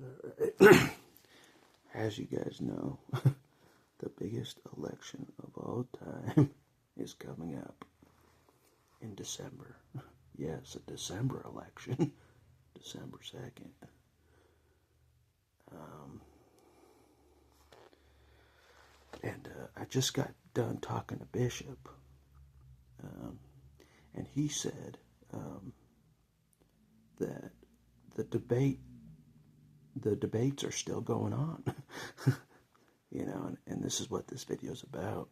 Alright. As you guys know, the biggest election of all time is coming up in December. Yes, a December election, December 2nd. I just got done talking to Bishop, and he said that the debates are still going on. And this is what this video is about.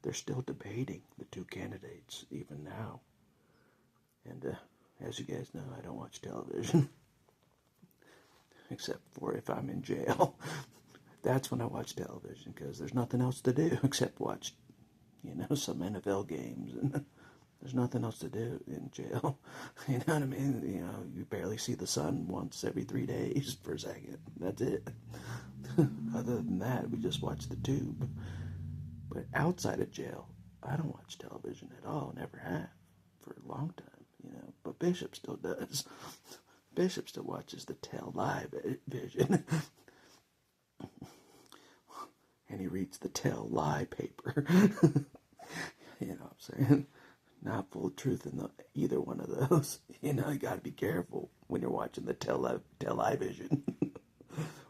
They're still debating the two candidates even now. And as you guys know, I don't watch television except for if I'm in jail. That's when I watch television, because there's nothing else to do except watch, some NFL games, and there's nothing else to do in jail. You know what I mean? You barely see the sun once every 3 days for a second. That's it. Other than that, we just watch the tube. But outside of jail, I don't watch television at all. Never have for a long time. But Bishop still does. Bishop still watches the Live vision. And he reads the Lie paper. You know what I'm saying? Not full of truth in either one of those. You got to be careful when you're watching the Lie vision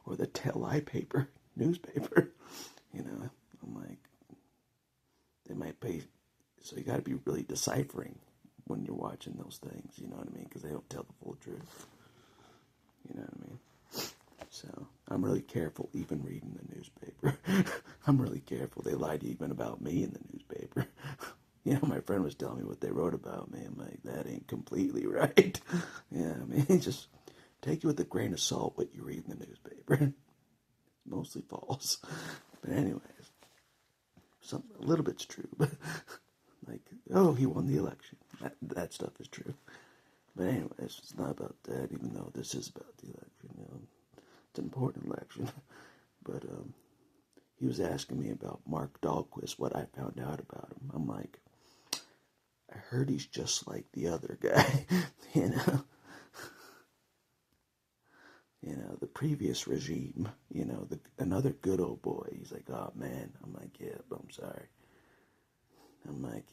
or the Lie paper newspaper. I'm like, they might pay. So you got to be really deciphering when you're watching those things. You know what I mean? Because they don't tell the full truth. You know what I mean? So I'm really careful even reading the newspaper. I'm really careful. They lied even about me in the newspaper. My friend was telling me what they wrote about me. I'm like, that ain't completely right. Just take it with a grain of salt what you read in the newspaper. It's mostly false. But anyways, a little bit's true. But like, oh, he won the election. That stuff is true. But anyways, it's not about that, even though this is about the election. It's an important election. But he was asking me about Mark Dahlquist, what I found out about him. I'm like, I heard he's just like the other guy. The previous regime, another good old boy. He's like, oh man. I'm like, yeah, but I'm sorry. I'm like,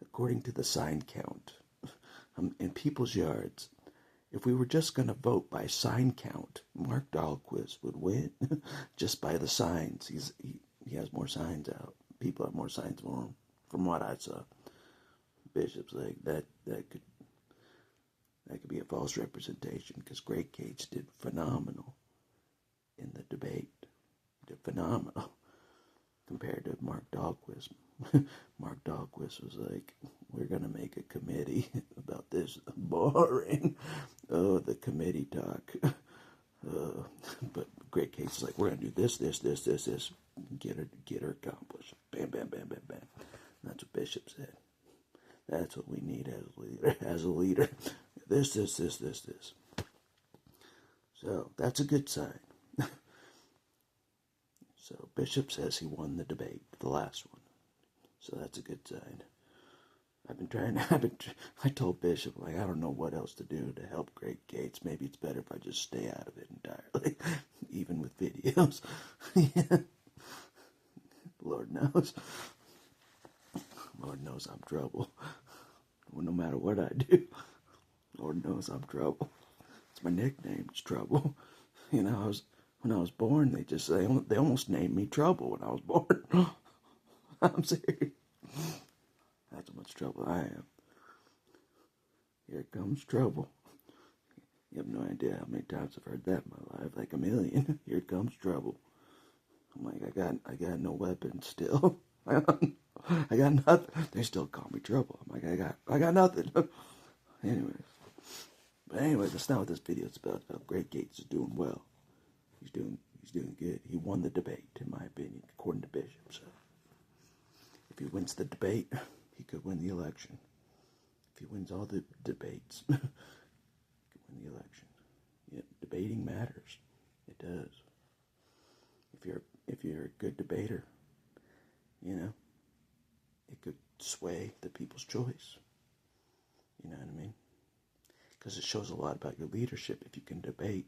according to the sign count, in people's yards, if we were just going to vote by sign count, Mark Dahlquist would win just by the signs. He has more signs out. People have more signs for him, from what I saw. Bishop's like, that could be a false representation, because Greg Gates did phenomenal in the debate. Did phenomenal compared to Mark Dahlquist. Mark Dahlquist was like, we're going to make a committee about this. Boring. Oh, the committee talk. But Greg Gates is like, we're going to do this. Get her accomplished. Bam, bam, bam, bam, bam. And that's what Bishop said. That's what we need as a leader. This. So that's a good sign. So Bishop says he won the debate, the last one. So that's a good sign. I told Bishop, like, I don't know what else to do to help Greg Gates. Maybe it's better if I just stay out of it entirely, even with videos. Yeah. Lord knows. Lord knows I'm trouble. Well, no matter what I do, Lord knows I'm trouble. It's my nickname, it's Trouble. When I was born, they almost named me Trouble when I was born. I'm serious. That's how much trouble I am. Here comes trouble. You have no idea how many times I've heard that in my life, like a million. Here comes trouble. I'm like, I got no weapons still. I got nothing. They still call me Trouble. I'm like, I got nothing. Anyways, that's not what this video is about. Greg Gates is doing well. He's doing good. He won the debate, in my opinion, according to Bishop. So if he wins the debate, he could win the election. If he wins all the debates, he could win the election. Yeah, debating matters. It does. If you're a good debater, it could sway the people's choice. You know what I mean? Because it shows a lot about your leadership if you can debate.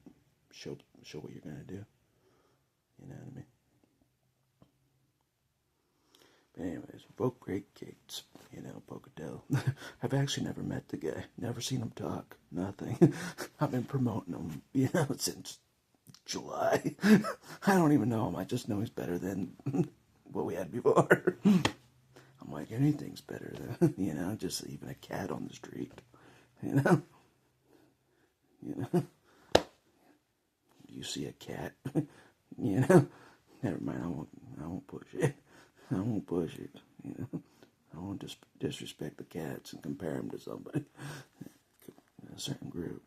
show what you're gonna do. You know what I mean? But anyways, vote Great Gates. You know, Pocatello. I've actually never met the guy. Never seen him talk. Nothing. I've been promoting him, since July. I don't even know him. I just know he's better than what we had before. I'm like, anything's better than, just even a cat on the street. You know? You know? You see a cat, never mind, I won't push it. I won't push it, I won't disrespect the cats and compare them to somebody, a certain group,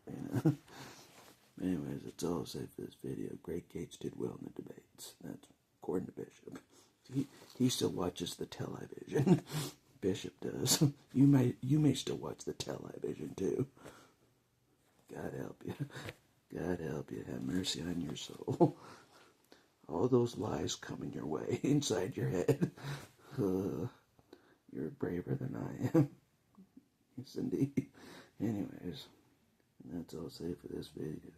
Anyways, that's all I'll say for this video. Great Gates did well in the debates. That's according to Bishop. He still watches the television. Bishop does. You may still watch the television too. God help you. God help you. Have mercy on your soul. All those lies coming your way inside your head. You're braver than I am. Yes, indeed. Anyways, that's all I'll say for this video.